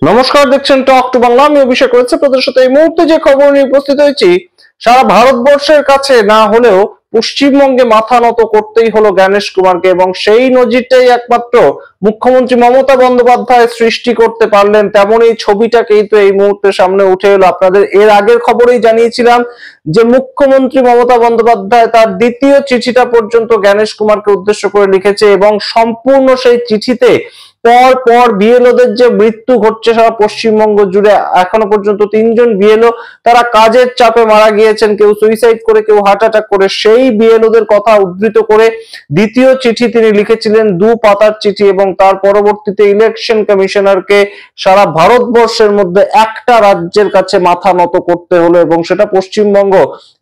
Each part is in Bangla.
নমস্কার, দেখছেন টক টু বাংলা। আমি অভিষেক করেছি আপনাদের সাথে। এই মুহূর্তে যে খবর নিয়ে উপস্থিত হয়েছি, সারা ভারতবর্ষের কাছে না হলেও পশ্চিমবঙ্গে মাথা নত করতেই হলো জ্ঞানেশ কুমারকে, এবং সেই নজিরটাই একমাত্র মুখ্যমন্ত্রী মমতা বন্দ্যোপাধ্যায় সৃষ্টি করতে পারলেন। তেমনই ছবিটাকেই তো এই মুহূর্তে সামনে উঠে এলো। আপনাদের এর আগের খবরেই জানিয়েছিলাম যে মুখ্যমন্ত্রী মমতা বন্দ্যোপাধ্যায় তার দ্বিতীয় চিঠিটা পর্যন্ত জ্ঞানেশ কুমারকে উদ্দেশ্য করে লিখেছে, এবং সম্পূর্ণ সেই চিঠিতে পর পর বিএলওদের যে মৃত্যু ঘটছে সারা পশ্চিমবঙ্গ জুড়ে, এখনো পর্যন্ত 3জন বিএলও তারা কাজের চাপে মারা গিয়েছেন, কেউ সুইসাইড করে, কেউ হার্ট অ্যাটাক করে, সেই বিএলওদের কথা উদ্ধৃত করে দ্বিতীয় চিঠি তিনি লিখেছিলেন, 2 পাতার চিঠি। এবং তার পরবর্তীতে ইলেকশন কমিশনারকে সারা ভারতবর্ষের মধ্যে একটা রাজ্যের কাছে মাথা নত করতে হলো, এবং সেটা পশ্চিমবঙ্গ।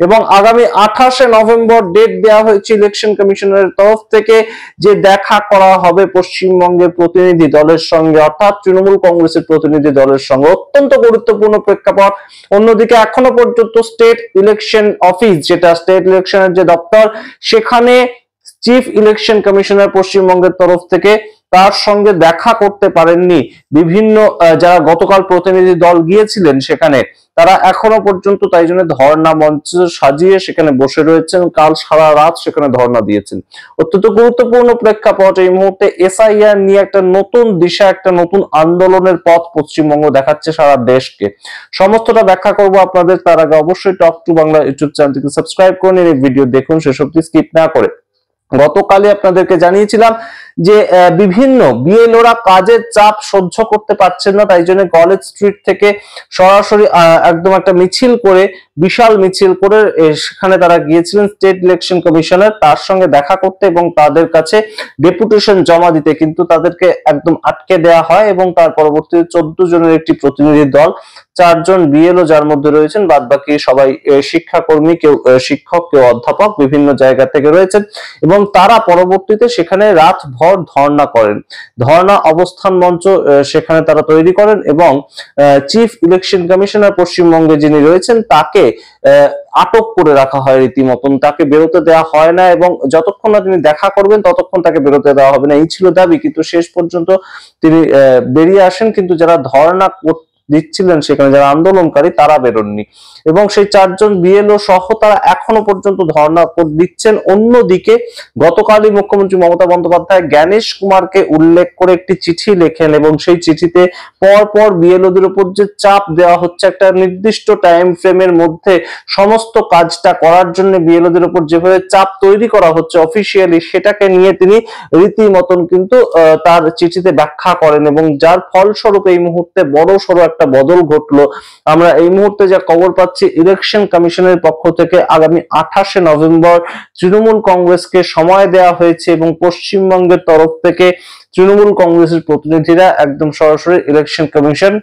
এবং আগামী 28শে নভেম্বর ডেট দেওয়া হয়েছে ইলেকশন কমিশনারের তরফ থেকে, যে দেখা করা হবে পশ্চিমবঙ্গের প্রতিনিধি দলের সঙ্গে, অর্থাৎ তৃণমূল কংগ্রেসের প্রতিনিধি দলের সঙ্গে। অত্যন্ত গুরুত্বপূর্ণ প্রেক্ষাপট। অন্যদিকে এখনো পর্যন্ত স্টেট ইলেকশন অফিস, যেটা স্টেট ইলেকশনের যে দপ্তর, সেখানে চিফ ইলেকশন কমিশনার পশ্চিমবঙ্গের তরফ থেকে তার সঙ্গে দেখা করতে পারেননি বিভিন্ন যারা গতকাল প্রতিনিধি দল গিয়েছিলেন সেখানে, তারা এখনো পর্যন্ত তাই জন্য ধর্ণা মঞ্চ সাজিয়ে সেখানে বসে রয়েছেন। কাল সারা রাত সেখানে ধর্ণা দিয়েছেন। অত্যন্ত গুরুত্বপূর্ণ প্রেক্ষাপট। এই মুহূর্তে এসআইআর নিয়ে একটা নতুন দিশা, একটা নতুন আন্দোলনের পথ পশ্চিমবঙ্গ দেখাচ্ছে সারা দেশকে। সমস্তটা ব্যাখ্যা করব আপনাদের। তার আগে অবশ্যই টক টু বাংলা ইউটিউব চ্যানেলটিকে সাবস্ক্রাইব করে নিন, এই ভিডিও দেখুন শেষ অবধি স্কিপ না করে। গতকালই আপনাদেরকে জানিয়েছিলাম যে বিভিন্ন বিএলওরা কাজের চাপ সহ্য করতে পারছেন না, তাই জন্য কলেজ স্ট্রিট থেকে সরাসরি একদম একটা মিছিল করে, বিশাল মিছিল করে সেখানে তারা গিয়েছিলেন স্টেট ইলেকশন কমিশনার, তার সঙ্গে দেখা করতে এবং তাদের কাছে ডেপুটেশন জমা দিতে। কিন্তু তাদেরকে একদম আটকে দেওয়া হয়, এবং তার পরবর্তীতে 14 জনের একটি প্রতিনিধি দল, 4 জন বিএলও যার মধ্যে রয়েছেন, বাদ বাকি সবাই শিক্ষাকর্মী, কেউ শিক্ষক, কেউ অধ্যাপক, বিভিন্ন জায়গা থেকে রয়েছেন, এবং তারা পরবর্তীতে সেখানে রাত ভর ধর্ণা করেন। ধর্ণা অবস্থান মঞ্চ সেখানে তারা তৈরি করেন, এবং চিফ ইলেকশন কমিশনার পশ্চিমবঙ্গে যিনি রয়েছেন তাকে আটক করে রাখা হয় রীতিমতন। তাকে বেরোতে দেওয়া হয় না, এবং যতক্ষণ না তিনি দেখা করবেন ততক্ষণ তাকে বেরোতে দেওয়া হবে না, এই ছিল দাবি। কিন্তু শেষ পর্যন্ত তিনি বেরিয়ে আসেন, কিন্তু যারা ধর্ণা দিচ্ছিলেন সেখানে, যারা আন্দোলনকারী, তারা বেরোননি, এবং সেই 4 জন বিএলও সহ তারা এখনো পর্যন্ত ধর্ণা দিচ্ছেন। অন্যদিকে গতকালই মুখ্যমন্ত্রী মমতা বন্দ্যোপাধ্যায় জ্ঞানেশ কুমারকে উল্লেখ করে একটি চিঠি লেখেন, এবং সেই চিঠিতে পর পর বিএলওদের উপর যে চাপ দেওয়া হচ্ছে, একটা নির্দিষ্ট টাইম ফ্রেমের মধ্যে সমস্ত কাজটা করার জন্য বিএলওদের উপর যেভাবে চাপ তৈরি করা হচ্ছে অফিসিয়ালি, সেটাকে নিয়ে তিনি রীতিমতন কিন্তু তার চিঠিতে ব্যাখ্যা করেন, এবং যার ফলস্বরূপ এই মুহূর্তে বড় সড়ো একটা বদল ঘটলো। আমরা এই মুহূর্তে যা খবর পাচ্ছি, ইলেকশন কমিশনের পক্ষ থেকে আগামী 28শে নভেম্বর তৃণমূল কংগ্রেসকে সময় দেওয়া হয়েছে, এবং পশ্চিমবঙ্গের তরফ থেকে তৃণমূল কংগ্রেসের প্রতিনিধিরা একদম সরাসরি ইলেকশন কমিশন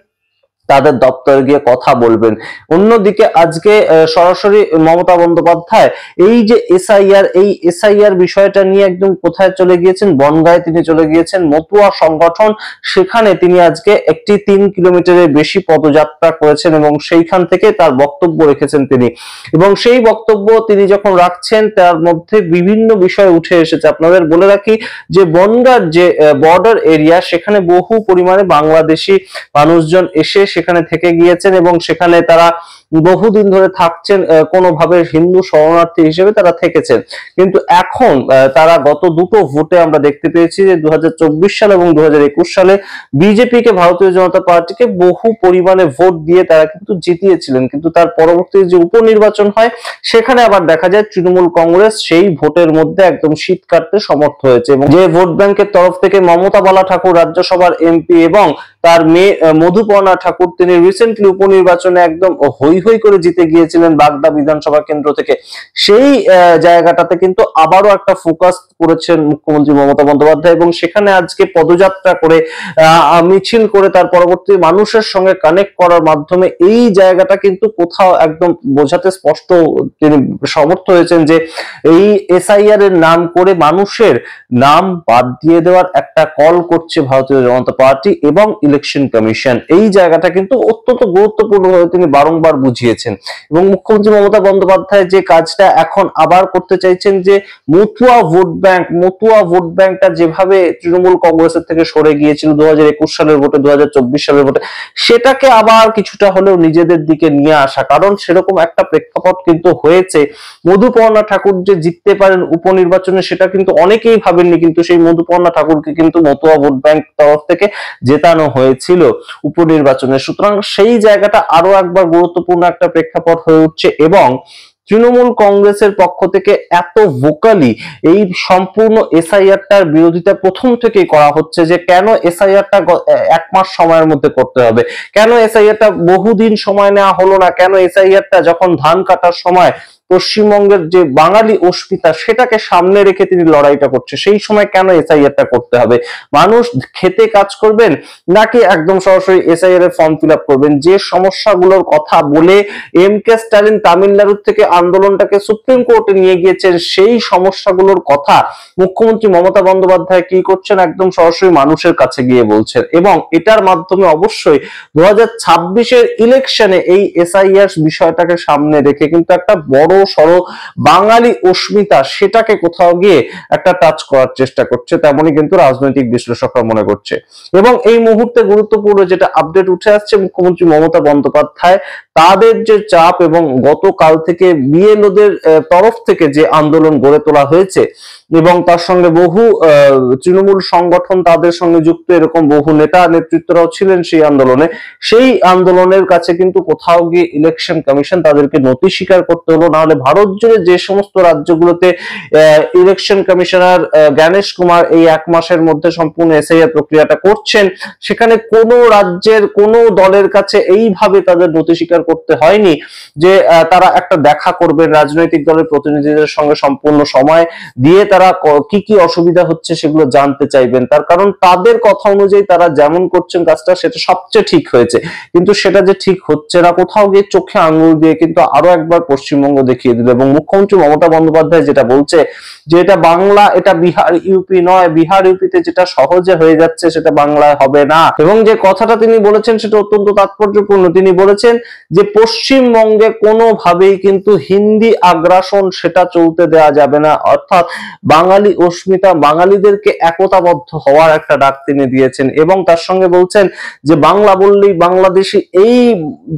তাদের দপ্তরে গিয়ে কথা বলবেন। অন্যদিকে আজকে সরাসরি মমতা বন্দ্যোপাধ্যায় এই যে এসআইআর, এই এসআইআর বিষয়টা নিয়ে একদম কোথায় চলে গিয়েছেন, বনগাঁয় তিনি চলে গিয়েছেন, মতুয়া সংগঠন, সেখানে তিনি আজকে একটি 3 কিলোমিটারের বেশি পদযাত্রা করেছেন, এবং সেইখান থেকে তার বক্তব্য রেখেছেন তিনি। এবং সেই বক্তব্য তিনি যখন রাখছেন, তার মধ্যে বিভিন্ন বিষয় উঠে এসেছে। আপনাদের বলে রাখি যে বনগাঁর যে বর্ডার এরিয়া, সেখানে বহু পরিমাণে বাংলাদেশি মানুষজন এসে সেখানে থেকে গিয়েছেন, এবং সেখানে তারা বহুদিন ধরে থাকছেন, কোনোভাবে হিন্দু শরণার্থী হিসেবে তারা থেকেছেন। কিন্তু এখন তারা গত দুটো ভোটে আমরা দেখতে পেয়েছি যে 2024 সালে এবং 2021 সালে বিজেপিকে, ভারতীয় জনতা পার্টিকে বহু পরিমাণে ভোট দিয়ে তারা কিন্তু জিতিয়েছিলেন। কিন্তু তার পরবর্তী যে উপনির্বাচন হয়, সেখানে আবার দেখা যায় তৃণমূল কংগ্রেস সেই ভোটের মধ্যে একদম শীত কাটতে সমর্থ হয়েছে, এবং যে ভোট ব্যাংকের তরফ থেকে মমতা বালা ঠাকুর রাজ্যসভার এমপি এবং তার মেয়ে মধুপর্ণা ঠাকুর, তিনি রিসেন্টলি উপনির্বাচনে একদম হই হই করে জিতে গিয়েছিলেন বাগদা বিধানসভা কেন্দ্র থেকে। সেই জায়গাটাতে কিন্তু আবারও একটা ফোকাস করেছেন মুখ্যমন্ত্রী মমতা বন্দ্যোপাধ্যায়, এবং সেখানে আজকে পদযাত্রা করে, মিছিল করে, তার পরবর্তী মানুষের সঙ্গে কানেক্ট করার মাধ্যমে এই জায়গাটা কিন্তু কোথাও একদম বোঝাতে স্পষ্ট তিনি সমর্থ হয়েছেন যে এই এসআইআর এর নাম করে মানুষের নাম বাদ দিয়ে দেওয়ার একটা কল করছে ভারতীয় জনতা পার্টি এবং ইলেকশন কমিশন। এই জায়গাটা কিন্তু অত্যন্ত গুরুত্বপূর্ণ ভাবে তিনি বারংবার বুঝিয়েছেন। এবং মুখ্যমন্ত্রী মমতা বন্দ্যোপাধ্যায় যে কাজটা এখন আবার করতে চাইছেন, যে মতুয়া ভোট ব্যাংকটা যেভাবে তৃণমূল কংগ্রেসের থেকে সরে গিয়েছিল 2021 সালের ভোটে, 2024 সালের ভোটে, সেটাকে আবার কিছুটা হলেও নিজেদের দিকে নিয়ে আসা। কারণ সেরকম একটা প্রেক্ষাপট কিন্তু হয়েছে, মধুপর্ণা ঠাকুর যে জিততে পারেন উপনির্বাচনে সেটা কিন্তু অনেকেই ভাবেননি, কিন্তু সেই মধুপর্ণা ঠাকুরকে কিন্তু মতুয়া ভোট ব্যাংক তরফ থেকে জেতানো হয়েছিল উপনির্বাচনে। সুতরাং সেই জায়গাটা আরো একবার গুরুত্বপূর্ণ একটা প্রেক্ষাপট হয়ে উঠছে। এবং তৃণমূল কংগ্রেসের পক্ষ থেকে এত ভোকালি এই সম্পূর্ণ এসআইআরটার বিরোধিতা প্রথম থেকেই করা হচ্ছে, যে কেন এসআইআরটা 1 মাস সময়ের মধ্যে করতে হবে, কেন এসআইআরটা বহুদিন সময় নেওয়া হলো না, কেন এসআইআরটা যখন ধান কাটার সময় পশ্চিমবঙ্গের যে বাঙালি অস্মিতা সেটাকে সামনে রেখে তিনি লড়াইটা করছে, সেই সময় কেন এসআইআরটা করতে হবে? মানুষ খেতে কাজ করবেন নাকি একদম সরাসরি এসআইআর এর ফর্ম ফিল আপ করবেন? যে সমস্যাগুলোর কথা বলে এম.কে. স্ট্যালিন তামিলনাড়ু থেকে আন্দোলনটাকে সুপ্রিম কোর্টে নিয়ে গিয়েছেন, সেই সমস্যাগুলোর কথা মুখ্যমন্ত্রী মমতা বন্দ্যোপাধ্যায় কি করছেন? একদম সরাসরি মানুষের কাছে গিয়ে বলছেন। এবং এটার মাধ্যমে অবশ্যই 2026-এর ইলেকশনে এই এসআইআর বিষয়টাকে সামনে রেখে কিন্তু একটা বড় সড়ো বাঙালি অস্মিতা সেটাকে কোথাও গিয়ে একটা টাচ করার চেষ্টা করছে, তেমনই কিন্তু রাজনৈতিক বিশ্লেষকরা মনে করছে। এবং এই মুহূর্তে গুরুত্বপূর্ণ যেটা আপডেট উঠে আসছে, মুখ্যমন্ত্রী মমতা বন্দ্যোপাধ্যায় তাদের যে চাপ এবং গতকাল থেকে বিএলওদের তরফ থেকে যে আন্দোলন গড়ে তোলা হয়েছে এবং তার সঙ্গে বহু তৃণমূল সংগঠন তাদের সঙ্গে যুক্ত, এরকম বহু নেতা নেতৃত্বরাও ছিলেন সেই আন্দোলনে, সেই আন্দোলনের কাছে কিন্তু কোথাও গিয়ে ইলেকশন কমিশন তাদেরকে নথি স্বীকার করতে হলো। না হলে ভারত জুড়ে যে সমস্ত রাজ্যগুলোতে ইলেকশন কমিশনার জ্ঞানেশ কুমার এই 1 মাসের মধ্যে সম্পূর্ণ এসআইআর প্রক্রিয়াটা করছেন, সেখানে কোনো রাজ্যের কোনো দলের কাছে এইভাবে তাদের নথি স্বীকার করতে হয়নি যে তারা একটা দেখা করবেন রাজনৈতিক দলের প্রতিনিধিদের সঙ্গে, সম্পূর্ণ সময় দিয়ে তারা কি কি অসুবিধা হচ্ছে সেগুলো জানতে চাইবেন। তার কারণ তাদের কথা অনুযায়ী তারা যেমন করছেন কাজটা সেটা সবচেয়ে ঠিক হয়েছে, কিন্তু সেটা যে ঠিক হচ্ছে না, কোথাও গিয়ে চোখে আঙ্গুল দিয়ে কিন্তু আরো একবার পশ্চিমবঙ্গ দেখিয়ে দিল। এবং মুখ্যমন্ত্রী মমতা বন্দ্যোপাধ্যায় যেটা বলছে যে এটা বাংলা, এটা বিহার ইউপি নয়, বিহার ইউপিতে যেটা সহজে হয়ে যাচ্ছে সেটা বাংলায় হবে না। এবং যে কথাটা তিনি বলেছেন সেটা অত্যন্ত তাৎপর্যপূর্ণ। তিনি বলেছেন যে পশ্চিমবঙ্গে কোনোভাবেই কিন্তু হিন্দি আগ্রাসন সেটা চলতে দেওয়া যাবে না, অর্থাৎ বাঙালি অস্মিতা, বাঙালিদেরকে একতাবদ্ধ হওয়ার একটা ডাক তিনি দিয়েছেন। এবং তার সঙ্গে বলছেন যে বাংলা বললেই বাংলাদেশি, এই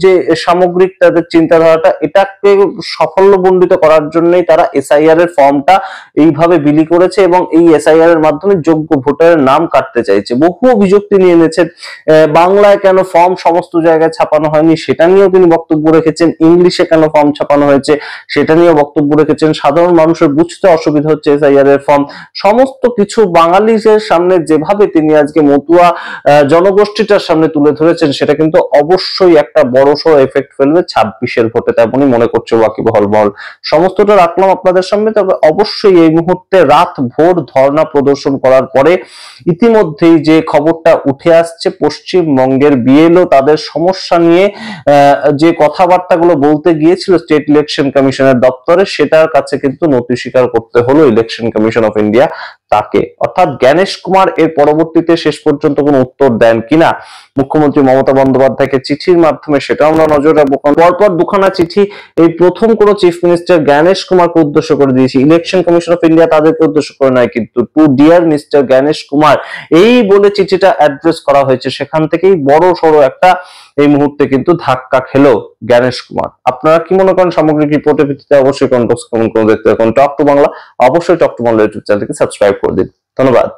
যে সামগ্রিক তাদের চিন্তাধারাটা, এটাকে সাফল্যমণ্ডিত করার জন্যই তারা এসআইআর এর ফর্মটা এইভাবে বিলি করেছে এবং এই এসআইআর এর মাধ্যমে যোগ্য ভোটারের নাম কাটতে চাইছে। বহু অভিযোগ তিনি এনেছেন, বাংলায় কেন ফর্ম সমস্ত জায়গায় ছাপানো হয়নি সেটা নিয়েও তিনি বক্তব্য রেখেছেন, ইংলিশে কেন ফর্ম ছাপানো হয়েছে সেটা নিয়েও বক্তব্য রেখেছেন, সাধারণ মানুষের বুঝতে অসুবিধা হচ্ছে এসআইআর এর ফর্ম, সমস্ত কিছু বাঙালিদের সামনে যেভাবে তিনি আজকে মতুয়া জনগোষ্ঠীটার সামনে তুলে ধরেছেন সেটা কিন্তু অবশ্যই একটা বড়সড় এফেক্ট ফেলবে 26-এর ভোটে, তেমনই মনে করছে ওয়াকিবহাল মহল। সমস্তটা রাখলাম আপনাদের সামনে, তবে অবশ্যই এই মুহূর্তে রাত ভোর ধর্ণা প্রদর্শন করার পরে ইতিমধ্যেই যে খবরটা উঠে আসছে, পশ্চিমবঙ্গের বিএলও তাদের সমস্যা নিয়ে যে কথাবার্তাগুলো বলতে গিয়েছিল স্টেট ইলেকশন কমিশনের দপ্তরে, সেটার কাছে কিন্তু নথি স্বীকার করতে হলো ইলেকশন কমিশন অফ ইন্ডিয়া তাকে। অর্থাৎ জ্ঞানেশ কুমার এর পরবর্তীতে শেষ পর্যন্ত কোনো উত্তর দেন কিনা মুখ্যমন্ত্রী মমতা বন্দ্যোপাধ্যায়কে চিঠির মাধ্যমে, সেটা আমরা নজর রাখবো। পরপর দুখানা চিঠি এই প্রথম কোন চিফ মিনিস্টার জ্ঞানেশ কুমারকে উদ্দেশ্য করে দিয়েছে, ইলেকশন কমিশন অফ ইন্ডিয়া তাদেরকে উদ্দেশ্য করে নয়, কিন্তু to dear mister Gyanesh Kumar এই বলে চিঠিটা অ্যাড্রেস করা হয়েছে। সেখান থেকেই বড় সড়ো একটা এই মুহূর্তে কিন্তু ধাক্কা খেলো জ্ঞানেশ কুমার। আপনারা কি মনে করেন সামগ্রিক রিপোর্টের ভিত্তিতে? অবশ্যই কমেন্ট বক্সে কমেন্ট করে দেখতে থাকুন। টক টু বাংলা, অবশ্যই টক টু বাংলা ইউটিউব চ্যানেলকে সাবস্ক্রাইব করে দিন। ধন্যবাদ।